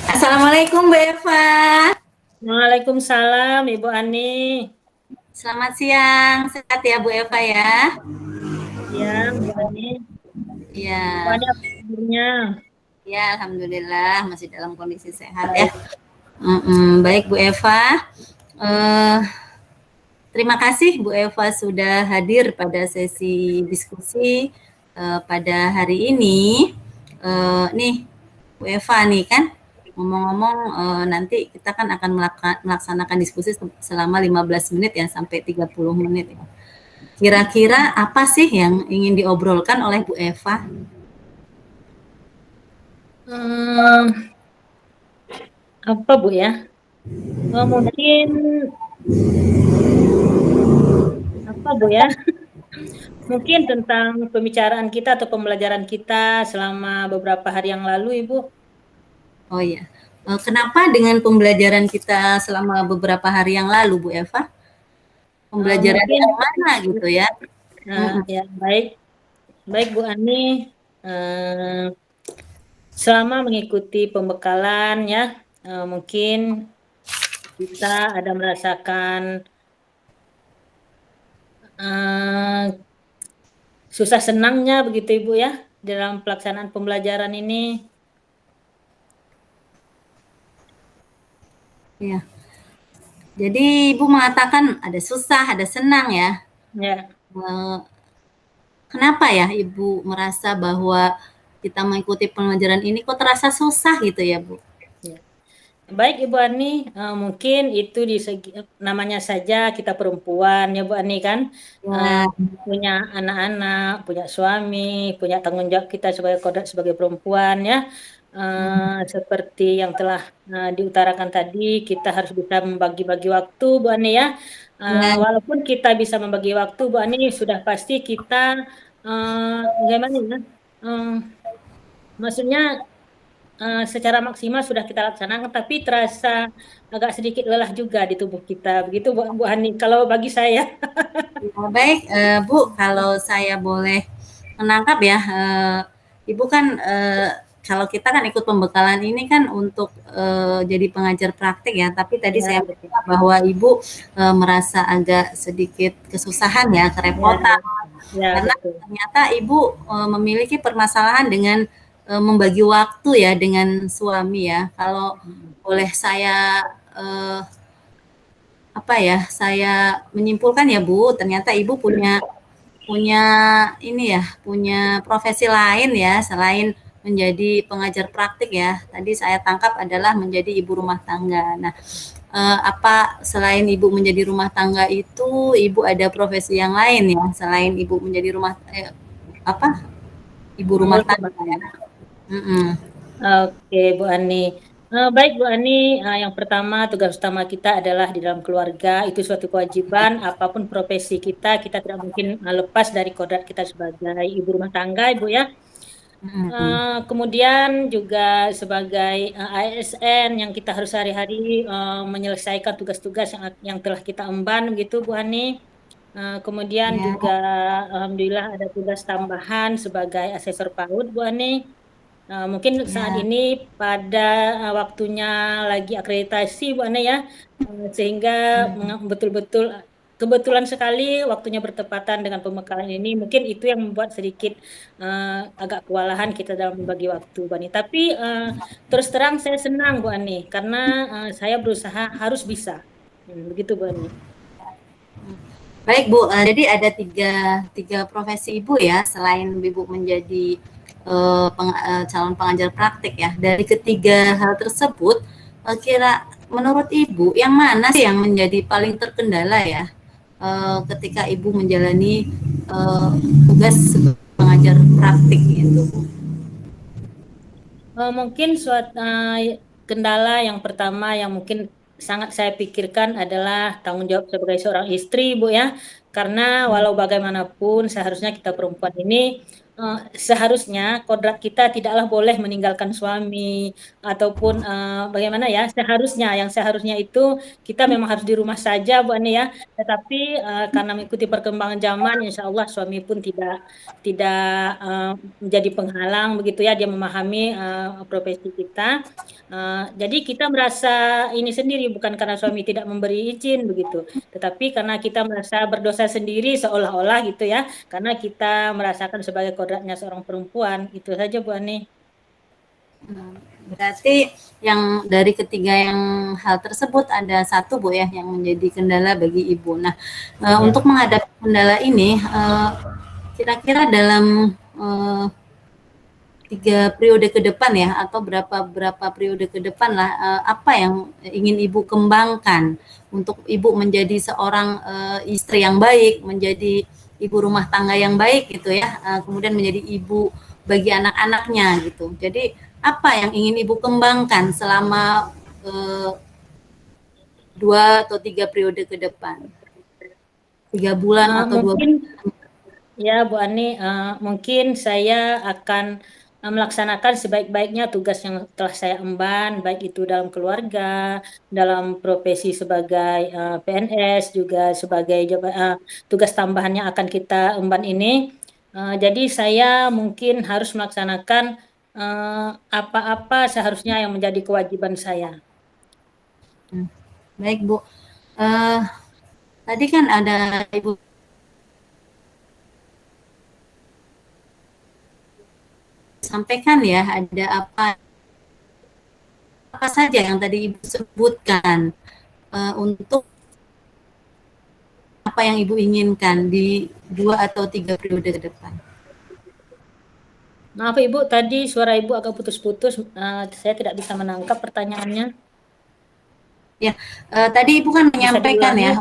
Assalamualaikum Bu Eva. Waalaikumsalam Ibu Ani. Selamat siang, sehat ya Bu Eva ya? Siang Bu Ani. Bu Ya, Ani apa kabarnya? ya Alhamdulillah masih dalam kondisi sehat ya. Baik. Baik Bu Eva, eh, terima kasih Bu Eva sudah hadir pada sesi diskusi pada hari ini. Nih Bu Eva nih kan, ngomong-ngomong nanti kita kan akan melaksanakan diskusi selama 15 menit ya sampai 30 menit ya. Kira-kira apa sih yang ingin diobrolkan oleh Bu Eva? Hmm, apa Bu ya? Mungkin apa Bu ya? Mungkin tentang pembicaraan kita atau pembelajaran kita selama beberapa hari yang lalu Ibu. Oh iya, kenapa dengan pembelajaran kita selama beberapa hari yang lalu, Bu Eva? Pembelajaran Mungkin yang mana gitu ya? Mhm. ya baik, baik Bu Ani. Eh, Selama mengikuti pembekalan ya, mungkin kita ada merasakan eh, susah senangnya begitu Ibu ya dalam pelaksanaan pembelajaran ini. Iya. Jadi Ibu mengatakan ada susah, ada senang ya. Ya, Eh, Kenapa ya Ibu merasa bahwa kita mengikuti pembelajaran ini kok terasa susah gitu ya, Bu? ya. Baik Ibu Ani, mungkin itu di segi namanya saja kita perempuan ya Bu Ani kan. Eh, Ya, Punya anak-anak, punya suami, punya tanggung jawab kita sebagai kodrat sebagai perempuan ya. Seperti yang telah diutarakan tadi, kita harus bisa membagi-bagi waktu Bu Ani ya. ya, Walaupun kita bisa membagi waktu Bu Ani, sudah pasti kita bagaimana ya? Eh, Maksudnya secara maksimal sudah kita laksanakan, tapi terasa agak sedikit lelah juga di tubuh kita. Begitu Bu Hani, kalau bagi saya. ya, baik, Bu, kalau saya boleh menangkap ya, Ibu kan kalau kita kan ikut pembekalan ini kan untuk jadi pengajar praktik ya, tapi tadi saya Ya, betul. mendengar bahwa Ibu merasa agak sedikit kesusahan ya, Ya, kerepotan ya, karena betul. ternyata Ibu memiliki permasalahan dengan membagi waktu ya dengan suami ya. Kalau boleh saya eh, apa ya, saya menyimpulkan ya Bu, ternyata Ibu punya punya ini ya, punya profesi lain ya selain menjadi pengajar praktik ya. Tadi saya tangkap adalah menjadi ibu rumah tangga. Nah, apa selain ibu menjadi rumah tangga itu, ibu ada profesi yang lain ya selain ibu menjadi apa ibu rumah Menurut Bu tangga Hani. ya. Mm-mm. Oke, Bu Ani. Baik, Bu Ani. Yang pertama, tugas utama kita adalah di dalam keluarga. Itu suatu kewajiban. Apapun profesi kita, kita tidak mungkin lepas dari kodrat kita sebagai ibu rumah tangga, Ibu ya. Mm-mm. Kemudian juga sebagai ASN yang kita harus sehari-hari menyelesaikan tugas-tugas yang telah kita emban gitu Bu Hani. Kemudian Ya, juga alhamdulillah ada tugas tambahan sebagai asesor PAUD Bu Ani. Mungkin saat ya, ini pada waktunya lagi akreditasi Bu Ana ya, sehingga betul-betul kebetulan sekali waktunya bertepatan dengan pembekalan ini. Mungkin itu yang membuat sedikit agak kewalahan kita dalam membagi waktu Bu Ani. Tapi terus terang saya senang Bu Ani karena saya berusaha harus bisa. Begitu Bu Ani. baik Bu. Jadi ada tiga profesi Ibu ya, selain Ibu menjadi calon pengajar praktik ya. Dari ketiga hal tersebut, kira menurut Ibu yang mana sih yang menjadi paling terkendala ya ketika Ibu menjalani eh, tugas sebagai pengajar praktik itu, Bu? Mungkin suatu kendala yang pertama yang mungkin sangat saya pikirkan adalah tanggung jawab sebagai seorang istri, Bu ya. Karena walau bagaimanapun seharusnya kita perempuan ini seharusnya kodrat kita tidaklah boleh meninggalkan suami ataupun bagaimana ya yang seharusnya itu kita memang harus di rumah saja Bu Ani ya, tetapi karena mengikuti perkembangan zaman insya Allah suami pun tidak tidak eh, menjadi penghalang begitu ya, dia memahami profesi kita. Jadi kita merasa ini sendiri bukan karena suami tidak memberi izin begitu, tetapi karena kita merasa berdosa sendiri seolah-olah gitu ya, karena kita merasakan sebagai kodratnya seorang perempuan. Itu saja Bu Ani. Berarti yang dari ketiga yang hal tersebut ada satu Bu ya yang menjadi kendala bagi Ibu. Nah, untuk menghadapi kendala ini, kira-kira dalam 3 periode ke depan ya atau berapa periode ke depan lah, apa yang ingin Ibu kembangkan untuk Ibu menjadi seorang, istri yang baik, menjadi ibu rumah tangga yang baik gitu ya, kemudian menjadi ibu bagi anak-anaknya gitu. Jadi apa yang ingin Ibu kembangkan selama, 2 atau 3 periode ke depan? 3 bulan atau 2 Mungkin bulan? ya Bu Ani, mungkin saya akan melaksanakan sebaik-baiknya tugas yang telah saya emban, baik itu dalam keluarga, dalam profesi sebagai PNS, juga sebagai tugas tambahan yang akan kita emban ini. Jadi saya mungkin harus melaksanakan eh, apa-apa seharusnya yang menjadi kewajiban saya. Baik Bu, eee, tadi kan ada Ibu sampaikan ya, ada apa saja yang tadi Ibu sebutkan, untuk apa yang Ibu inginkan di 2 atau 3 periode ke depan? Maaf Ibu, tadi suara Ibu agak putus-putus. Saya tidak bisa menangkap pertanyaannya. Ya, tadi Ibu kan Bisa menyampaikan diulangi? ya,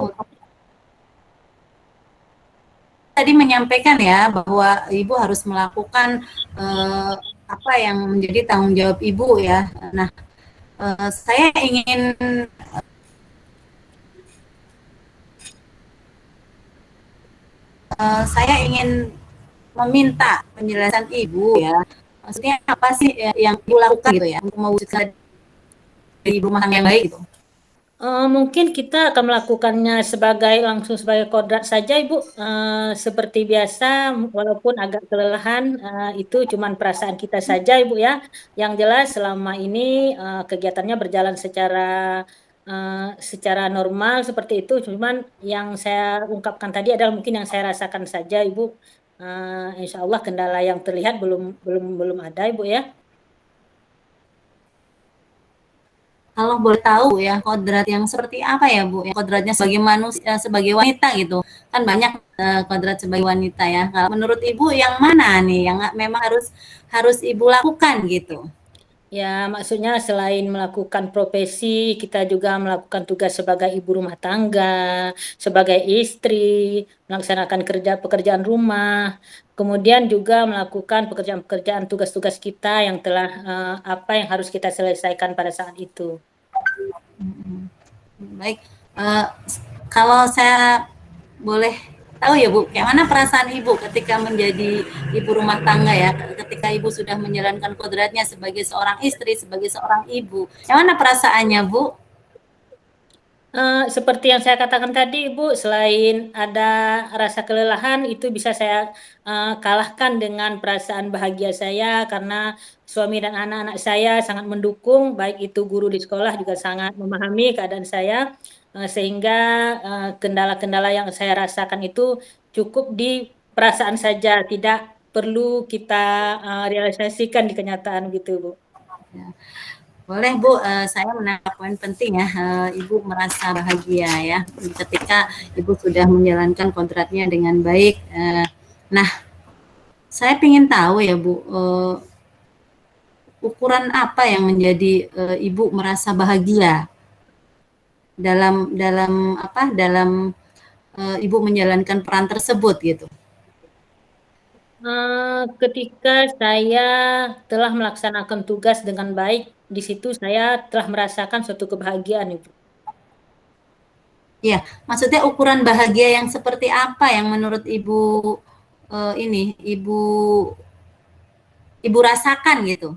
tadi menyampaikan ya bahwa Ibu harus melakukan, apa yang menjadi tanggung jawab Ibu ya. Nah, saya ingin meminta penjelasan Ibu ya. Maksudnya apa sih yang Ibu lakukan gitu ya untuk mewujudkan dari ibu rumah tangga yang baik gitu? Mungkin kita akan melakukannya langsung sebagai kodrat saja, Ibu. Seperti biasa, walaupun agak kelelahan, itu cuma perasaan kita saja, Ibu ya. Yang jelas selama ini kegiatannya berjalan secara normal seperti itu. Cuman yang saya ungkapkan tadi adalah mungkin yang saya rasakan saja, Ibu. Insya Allah kendala yang terlihat belum belum belum ada, Ibu ya. Kalau boleh tahu ya kodrat yang seperti apa ya Bu? Ya, kodratnya sebagai manusia, sebagai wanita gitu. Kan banyak kodrat sebagai wanita ya. Kalau menurut Ibu yang mana nih yang memang harus harus Ibu lakukan gitu? Ya, maksudnya selain melakukan profesi, kita juga melakukan tugas sebagai ibu rumah tangga, sebagai istri, melaksanakan pekerjaan rumah, kemudian juga melakukan pekerjaan-pekerjaan tugas-tugas kita yang telah apa yang harus kita selesaikan pada saat itu. Baik, eh, kalau saya boleh tahu ya Bu, kayak mana perasaan Ibu ketika menjadi ibu rumah tangga ya, ketika Ibu sudah menjalankan kodratnya sebagai seorang istri, sebagai seorang ibu, yang mana perasaannya Bu? Seperti yang saya katakan tadi, Bu, selain ada rasa kelelahan, itu bisa saya kalahkan dengan perasaan bahagia saya karena suami dan anak-anak saya sangat mendukung, baik itu guru di sekolah juga sangat memahami keadaan saya, sehingga kendala-kendala yang saya rasakan itu cukup di perasaan saja, tidak perlu kita realisasikan di kenyataan gitu, Bu. Ya. Boleh Bu, saya menangkap poin penting ya, Ibu merasa bahagia ya ketika Ibu sudah menjalankan kontraknya dengan baik. Nah, saya ingin tahu ya Bu, ukuran apa yang menjadi Ibu merasa bahagia dalam dalam apa dalam Ibu menjalankan peran tersebut gitu. Ketika saya telah melaksanakan tugas dengan baik, di situ saya telah merasakan suatu kebahagiaan, Ibu. Iya, maksudnya ukuran bahagia yang seperti apa yang menurut Ibu ini ibu rasakan gitu?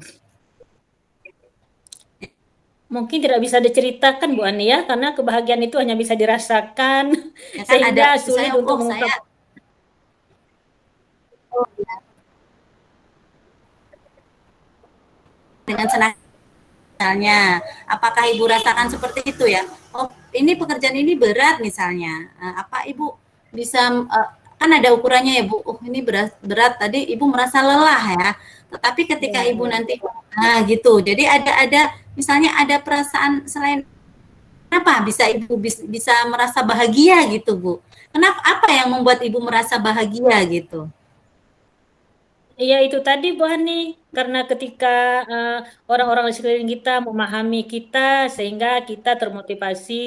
Mungkin tidak bisa diceritakan Bu Ani ya, karena kebahagiaan itu hanya bisa dirasakan, Ya kan ada sehingga sulit misalnya, untuk oh saya mengungkap. oh, ya, dengan senang misalnya, apakah ibu rasakan seperti itu ya? Oh ini pekerjaan ini berat misalnya, apa ibu bisa kan ada ukurannya ya Bu? Oh ini berat, berat tadi ibu merasa lelah ya. Tetapi ketika Ya, ibu ya. nanti, nah gitu. Jadi ada misalnya ada perasaan selain kenapa bisa ibu bisa merasa bahagia gitu Bu? Kenapa apa yang membuat ibu merasa bahagia gitu? Iya itu tadi Bu Hani, karena ketika eh, orang-orang di sekeliling kita memahami kita, sehingga kita termotivasi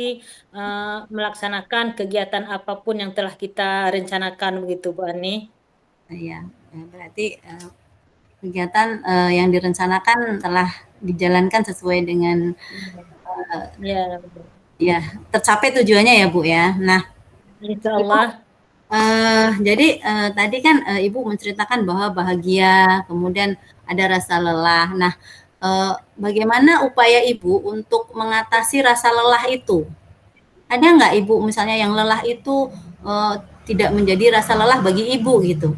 eh, melaksanakan kegiatan apapun yang telah kita rencanakan begitu Bu Hani. Ya, berarti kegiatan yang direncanakan telah dijalankan sesuai dengan Ya, ya tercapai tujuannya ya Bu ya. Nah, insya Ibu Allah. jadi tadi kan Ibu menceritakan bahwa bahagia, kemudian ada rasa lelah. Nah, bagaimana upaya Ibu untuk mengatasi rasa lelah itu? Ada nggak Ibu misalnya yang lelah itu tidak menjadi rasa lelah bagi Ibu gitu?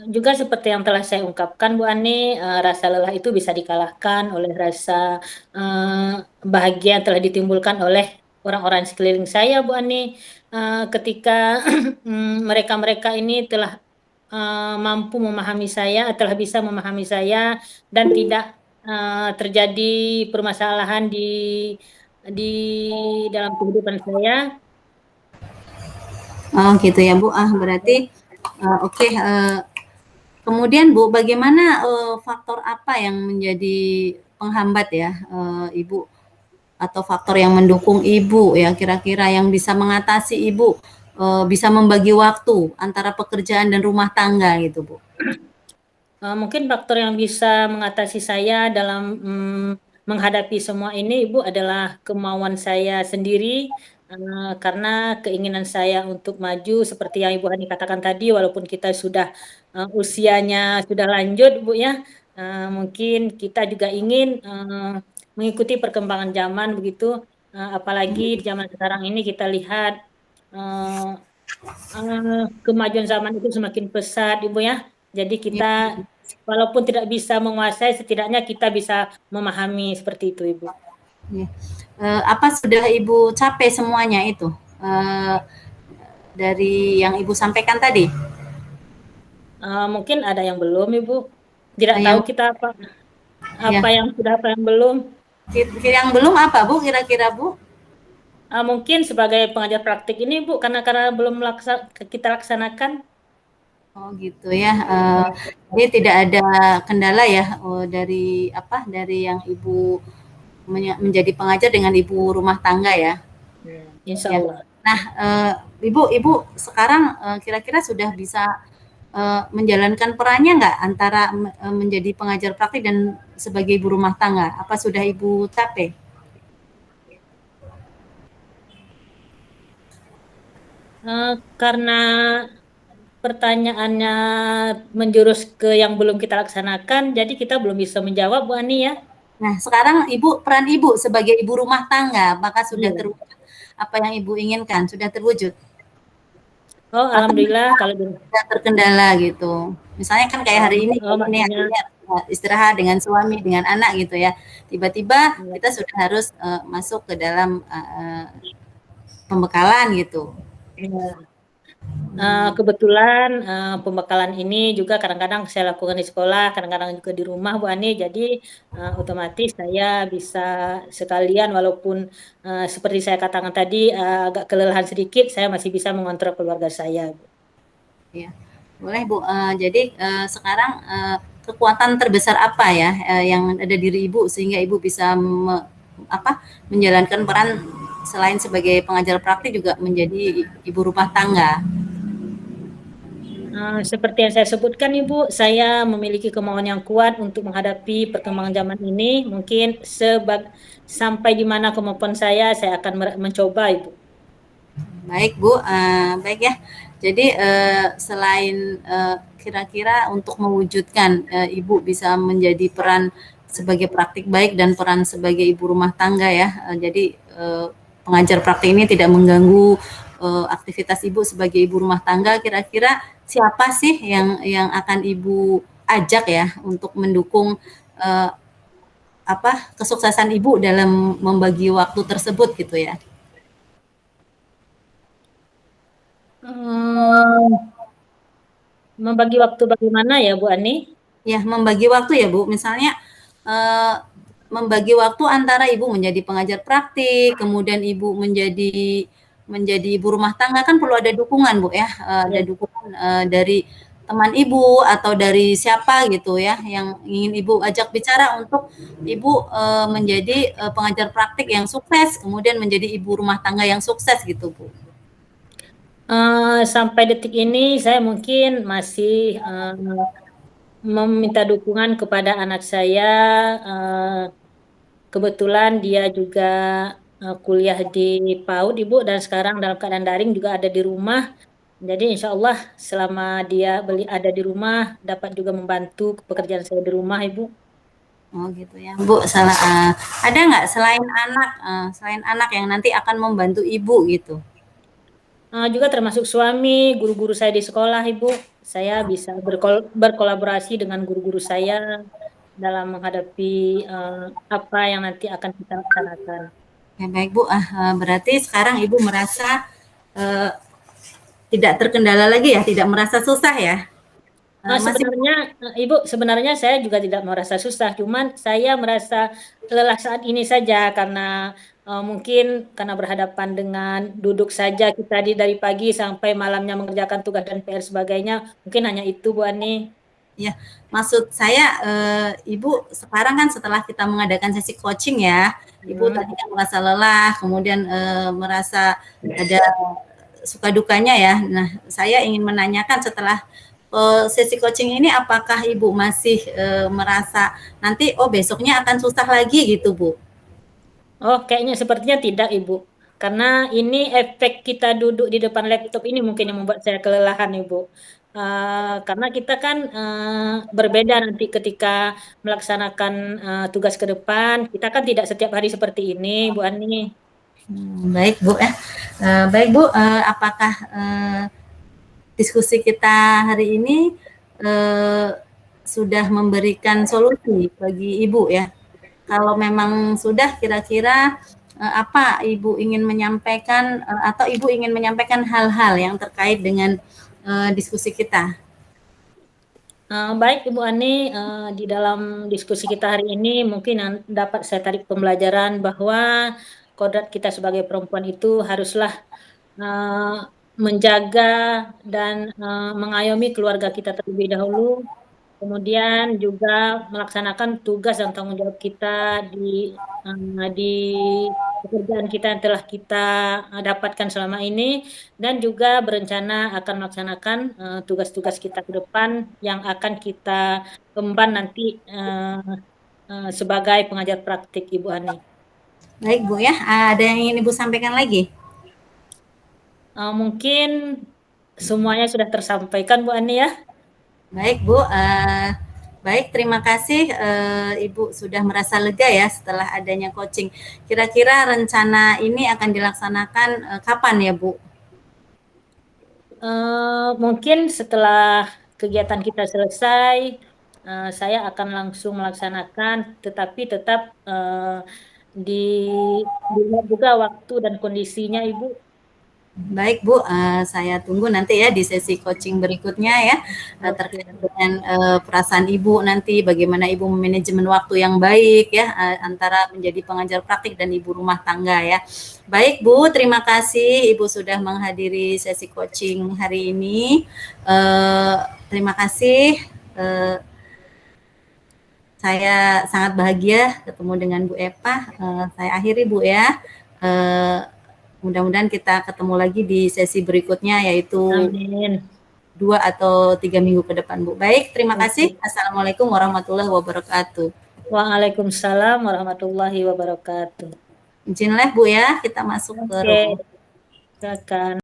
Juga seperti yang telah saya ungkapkan, Bu Ani, rasa lelah itu bisa dikalahkan oleh rasa bahagia yang telah ditimbulkan oleh orang-orang sekeliling saya, Bu Ani. Ketika mereka-mereka ini telah mampu memahami saya, telah bisa memahami saya, dan tidak terjadi permasalahan di dalam kehidupan saya. Oh gitu ya Bu. Berarti oke. Kemudian Bu, bagaimana faktor apa yang menjadi penghambat ya Ibu atau faktor yang mendukung Ibu ya kira-kira yang bisa mengatasi Ibu bisa membagi waktu antara pekerjaan dan rumah tangga gitu Bu? Mungkin faktor yang bisa mengatasi saya dalam menghadapi semua ini, Ibu, adalah kemauan saya sendiri, karena keinginan saya untuk maju seperti yang Ibu Hani katakan tadi, walaupun kita sudah usianya sudah lanjut, Bu ya, mungkin kita juga ingin mengikuti perkembangan zaman begitu, apalagi di zaman sekarang ini kita lihat eh, kemajuan zaman itu semakin pesat, Ibu ya. Jadi kita Ya, walaupun tidak bisa menguasai, setidaknya kita bisa memahami seperti itu, Ibu. ya. Apa sudah Ibu capai semuanya itu dari yang Ibu sampaikan tadi? Mungkin ada yang belum, Ibu. Tidak tahu Yang kita ya, apa yang sudah, apa yang belum. yang belum apa Bu kira-kira Bu? Mungkin sebagai pengajar praktik ini, Bu, karena belum kita laksanakan. Oh gitu ya. Jadi tidak ada kendala ya dari apa dari yang Ibu menjadi pengajar dengan ibu rumah tangga ya. Insya Ya. Allah. Nah, Ibu sekarang kira-kira sudah bisa menjalankan perannya nggak antara menjadi pengajar praktik dan sebagai ibu rumah tangga? Apa sudah Ibu capai? Karena pertanyaannya menjurus ke yang belum kita laksanakan, jadi kita belum bisa menjawab, Bu Ani ya. Nah, sekarang peran Ibu sebagai ibu rumah tangga, apakah sudah Iya. terwujud apa yang Ibu inginkan? Sudah terwujud? Oh, Atau alhamdulillah kalau ada terkendala gitu. Misalnya kan kayak hari ini ini maksudnya akhirnya istirahat dengan suami, dengan anak gitu ya. Tiba-tiba ya, kita sudah harus masuk ke dalam pembekalan gitu. ya. Kebetulan pembekalan ini juga kadang-kadang saya lakukan di sekolah, kadang-kadang juga di rumah, Bu Ani. Jadi otomatis saya bisa sekalian, walaupun seperti saya katakan tadi agak kelelahan sedikit, saya masih bisa mengontrol keluarga saya. Ya. Boleh Bu. Jadi sekarang kekuatan terbesar apa ya yang ada diri Ibu sehingga Ibu bisa menjalankan peran selain sebagai pengajar praktik juga menjadi ibu rumah tangga. Seperti yang saya sebutkan, Ibu, saya memiliki kemauan yang kuat untuk menghadapi perkembangan zaman ini. Mungkin sampai di mana kemampuan saya akan mencoba, Ibu. Baik Bu, baik ya. Jadi selain kira-kira untuk mewujudkan ibu bisa menjadi peran sebagai praktik baik dan peran sebagai ibu rumah tangga ya. Jadi pengajar praktik ini tidak mengganggu aktivitas ibu sebagai ibu rumah tangga. Kira-kira siapa sih yang akan ibu ajak ya untuk mendukung kesuksesan ibu dalam membagi waktu tersebut gitu ya? Membagi waktu bagaimana ya Bu Ani? Ya, membagi waktu ya Bu. Misalnya membagi waktu antara ibu menjadi pengajar praktik, kemudian ibu menjadi ibu rumah tangga, kan perlu ada dukungan Bu ya, ada Ya. dukungan dari teman ibu atau dari siapa gitu ya yang ingin ibu ajak bicara untuk ibu menjadi pengajar praktik yang sukses, kemudian menjadi ibu rumah tangga yang sukses gitu Bu. Sampai detik ini saya mungkin masih meminta dukungan kepada anak saya. Kebetulan dia juga kuliah di PAUD, Ibu, dan sekarang dalam keadaan daring juga ada di rumah. Jadi insya Allah selama dia ada di rumah dapat juga membantu pekerjaan saya di rumah, Ibu. Oh gitu ya, Bu. Ada nggak selain anak yang nanti akan membantu ibu gitu? Juga termasuk suami, guru-guru saya di sekolah, Ibu. Saya bisa berkolaborasi dengan guru-guru saya dalam menghadapi apa yang nanti akan kita laksanakan. Ya baik Bu. Berarti sekarang ibu merasa eh, tidak terkendala lagi ya, tidak merasa susah ya? Masih. Sebenarnya, Ibu, sebenarnya saya juga tidak merasa susah, cuman saya merasa lelah saat ini saja karena mungkin karena berhadapan dengan duduk saja kita dari pagi sampai malamnya mengerjakan tugas dan PR sebagainya, mungkin hanya itu, Bu Ani. Ya, maksud saya ibu sekarang kan setelah kita mengadakan sesi coaching ya, ibu tadi kan merasa lelah, kemudian merasa ada suka dukanya ya. Nah, saya ingin menanyakan setelah sesi coaching ini apakah ibu masih merasa nanti besoknya akan susah lagi gitu Bu? Oh, kayaknya sepertinya tidak, Ibu. Karena ini efek kita duduk di depan laptop ini mungkin yang membuat saya kelelahan, Ibu. Karena kita kan berbeda nanti ketika melaksanakan tugas ke depan. Kita kan tidak setiap hari seperti ini, Bu Ani. Baik Bu ya. Baik Bu, apakah diskusi kita hari ini sudah memberikan solusi bagi Ibu ya? Kalau memang sudah, kira-kira apa Ibu ingin menyampaikan atau Ibu ingin menyampaikan hal-hal yang terkait dengan diskusi kita? Baik Ibu Ani, di dalam diskusi kita hari ini mungkin yang dapat saya tarik pembelajaran bahwa kodrat kita sebagai perempuan itu haruslah menjaga dan mengayomi keluarga kita terlebih dahulu, kemudian juga melaksanakan tugas dan tanggung jawab kita di pekerjaan kita yang telah kita dapatkan selama ini, dan juga berencana akan melaksanakan tugas-tugas kita ke depan yang akan kita emban nanti sebagai pengajar praktik, Ibu Ani. Baik Bu ya, ada yang ingin Ibu sampaikan lagi? Mungkin semuanya sudah tersampaikan, Bu Ani ya. Baik Bu, baik terima kasih Ibu sudah merasa lega ya setelah adanya coaching. Kira-kira rencana ini akan dilaksanakan kapan ya Bu? Mungkin setelah kegiatan kita selesai, saya akan langsung melaksanakan, tetapi tetap dilihat juga waktu dan kondisinya, Ibu. Baik Bu, saya tunggu nanti ya di sesi coaching berikutnya ya, terkait dengan perasaan Ibu nanti, bagaimana Ibu memanajemen waktu yang baik ya, antara menjadi pengajar praktik dan ibu rumah tangga ya. Baik Bu, terima kasih Ibu sudah menghadiri sesi coaching hari ini. Terima kasih. Saya sangat bahagia ketemu dengan Bu Eva. Saya akhiri Bu ya. Mudah-mudahan kita ketemu lagi di sesi berikutnya, yaitu Amin. 2 atau 3 minggu ke depan Bu. Baik, terima kasih. Assalamualaikum warahmatullahi wabarakatuh. Waalaikumsalam warahmatullahi wabarakatuh. Izinlah Bu ya, kita masuk ke Oke, silakan.